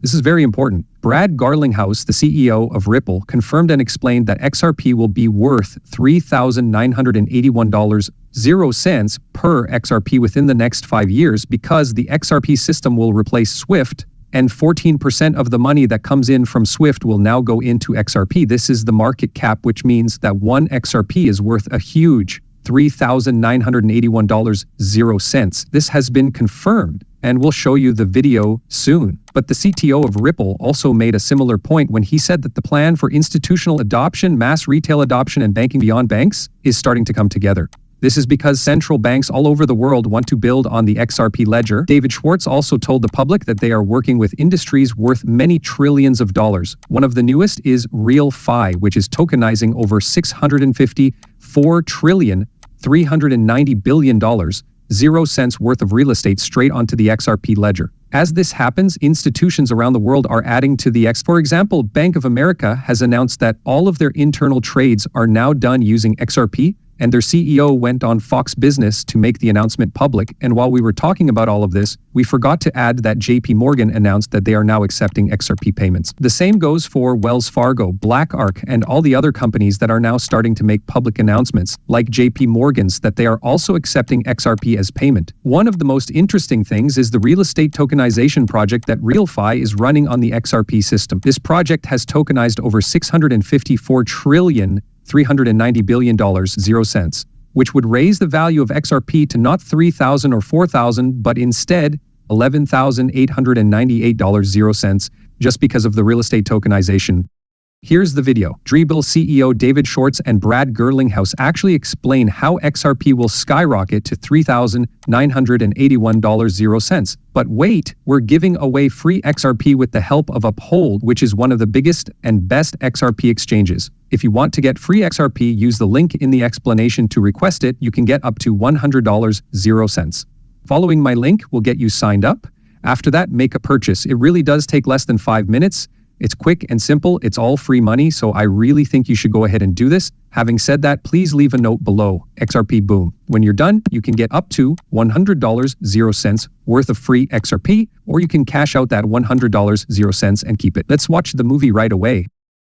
This is very important. Brad Garlinghouse, the CEO of Ripple, confirmed and explained that XRP will be worth $3,981.00 per XRP within the next 5 years because the XRP system will replace SWIFT, and 14% of the money that comes in from SWIFT will now go into XRP. This is the market cap, which means that one XRP is worth a huge $3,981.00. This has been confirmed, and we'll show you the video soon. But the CTO of Ripple also made a similar point when he said that the plan for institutional adoption, mass retail adoption, and banking beyond banks is starting to come together. This is because central banks all over the world want to build on the XRP ledger. David Schwartz also told the public that they are working with industries worth many trillions of dollars. One of the newest is RealFi, which is tokenizing over $654,390 billion, 0 cents worth of real estate straight onto the XRP ledger. As this happens, institutions around the world are adding to the X. For example, Bank of America has announced that all of their internal trades are now done using XRP, and their CEO went on Fox Business to make the announcement public. And while we were talking about all of this, we forgot to add that JP Morgan announced that they are now accepting XRP payments. The same goes for Wells Fargo, BlackRock, and all the other companies that are now starting to make public announcements, like JP Morgan's, that they are also accepting XRP as payment. One of the most interesting things is the real estate tokenization project that RealFi is running on the XRP system. This project has tokenized over $654,390 billion, 0 cents, which would raise the value of XRP to not $3,000 or $4,000, but instead $11,898, 0 cents, just because of the real estate tokenization. Here's the video. Dribble CEO David Schwartz and Brad Garlinghouse actually explain how XRP will skyrocket to $3,981, 0 cents. But wait, we're giving away free XRP with the help of Uphold, which is one of the biggest and best XRP exchanges. If you want to get free XRP, use the link in the explanation to request it. You can get up to $100, 0 cents. Following my link will get you signed up. After that, make a purchase. It really does take less than 5 minutes. It's quick and simple. It's all free money, so I really think you should go ahead and do this. Having said that, please leave a note below. XRP boom. When you're done, you can get up to $100, 0 cents worth of free XRP, or you can cash out that $100, 0 cents and keep it. Let's watch the movie right away.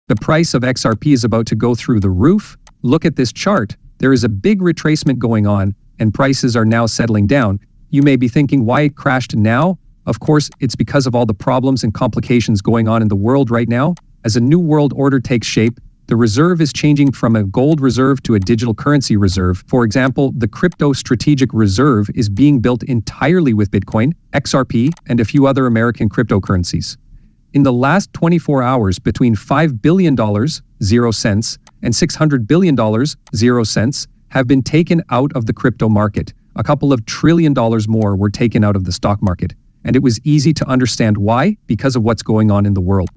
The price of XRP is about to go through the roof. Look at this chart. There is a big retracement going on, and prices are now settling down. You may be thinking, why it crashed now? Of course, it's because of all the problems and complications going on in the world right now. As a new world order takes shape, the reserve is changing from a gold reserve to a digital currency reserve. For example, the crypto strategic reserve is being built entirely with Bitcoin, XRP, and a few other American cryptocurrencies. In the last 24 hours, between $5 billion, 0 cents, and $600 billion, 0 cents, have been taken out of the crypto market. A couple of $1 trillion more were taken out of the stock market. And it was easy to understand why, because of what's going on in the world.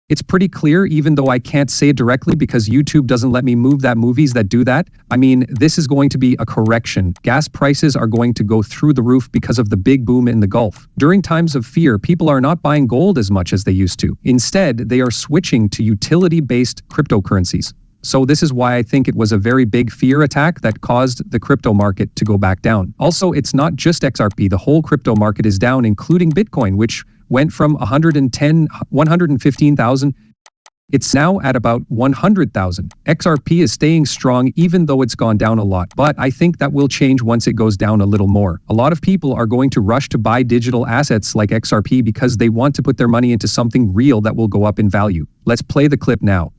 It's pretty clear, even though I can't say it directly because YouTube doesn't let me move that movies that do that. I mean, this is going to be a correction. Gas prices are going to go through the roof because of the big boom in the Gulf. During times of fear, people are not buying gold as much as they used to. Instead, they are switching to utility-based cryptocurrencies. So this is why I think it was a very big fear attack that caused the crypto market to go back down. Also, it's not just XRP. The whole crypto market is down, including Bitcoin, which went from 115,000. It's now at about 100,000. XRP is staying strong even though it's gone down a lot. But I think that will change once it goes down a little more. A lot of people are going to rush to buy digital assets like XRP because they want to put their money into something real that will go up in value. Let's play the clip now.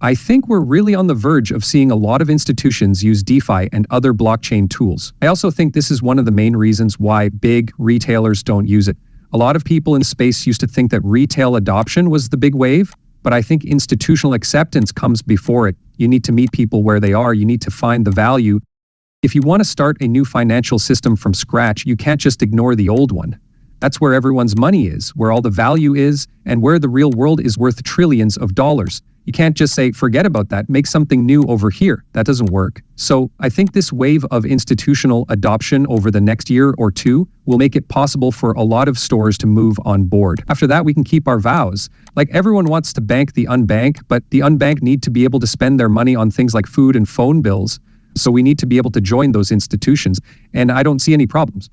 I think we're really on the verge of seeing a lot of institutions use DeFi and other blockchain tools. I also think this is one of the main reasons why big retailers don't use it. A lot of people in space used to think that retail adoption was the big wave, but I think institutional acceptance comes before it. You need to meet people where they are. You need to find the value. If you want to start a new financial system from scratch, you can't just ignore the old one. That's where everyone's money is, where all the value is, and where the real world is worth trillions of dollars. You can't just say, forget about that, make something new over here. That doesn't work. So I think this wave of institutional adoption over the next year or two will make it possible for a lot of stores to move on board. After that, we can keep our vows. Like everyone wants to bank the unbanked, but the unbanked need to be able to spend their money on things like food and phone bills. So we need to be able to join those institutions, and I don't see any problems.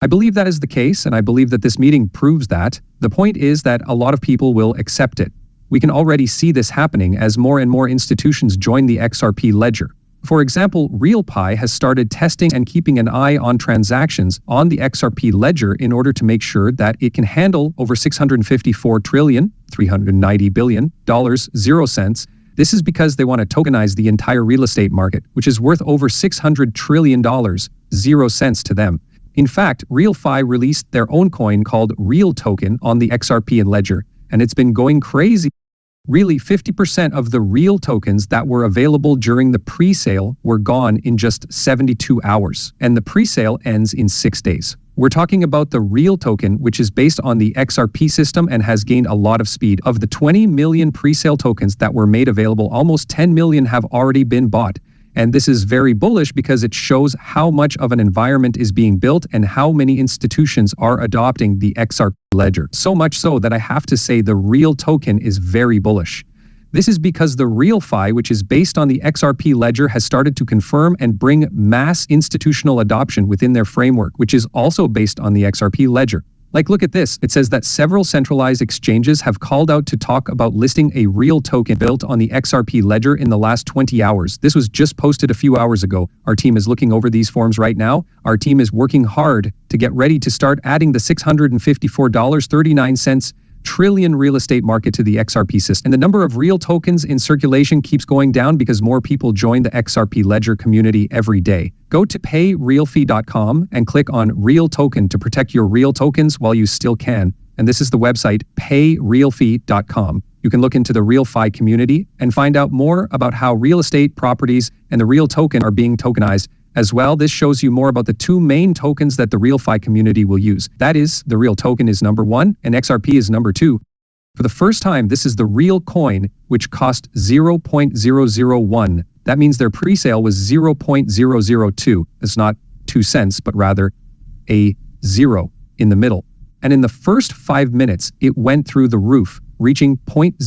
I believe that is the case, and I believe that this meeting proves that. The point is that a lot of people will accept it. We can already see this happening as more and more institutions join the XRP ledger. For example, RealPi has started testing and keeping an eye on transactions on the XRP ledger in order to make sure that it can handle over $654 trillion, $390 billion, 0 cents. This is because they want to tokenize the entire real estate market, which is worth over $600 trillion, 0 cents to them. In fact, RealPi released their own coin called Real Token on the XRP and ledger, and it's been going crazy. Really, 50% of the real tokens that were available during the pre-sale were gone in just 72 hours, and the pre-sale ends in 6 days. We're talking about the real token, which is based on the XRP system and has gained a lot of speed. Of the 20 million pre-sale tokens that were made available, almost 10 million have already been bought. And this is very bullish because it shows how much of an environment is being built and how many institutions are adopting the XRP ledger. So much so that I have to say the real token is very bullish. This is because the RealPi, which is based on the XRP ledger, has started to confirm and bring mass institutional adoption within their framework, which is also based on the XRP ledger. Like, look at this. It says that several centralized exchanges have called out to talk about listing a real token built on the XRP ledger in the last 20 hours. This was just posted a few hours ago. Our team is looking over these forms right now. Our team is working hard to get ready to start adding the $654.39 trillion real estate market to the XRP system. And the number of real tokens in circulation keeps going down because more people join the XRP ledger community every day. Go to payrealfee.com and click on Real Token to protect your real tokens while you still can. And this is the website, payrealfee.com. You can look into the RealPi community and find out more about how real estate properties and the real token are being tokenized. As well, this shows you more about the two main tokens that the RealPi community will use. That is, the real token is number 1 and XRP is number 2. For the first time, this is the real coin, which cost 0.001. That means their pre-sale was 0.002. It's not 2 cents, but rather a 0 in the middle. And in the first 5 minutes, it went through the roof, reaching 0.01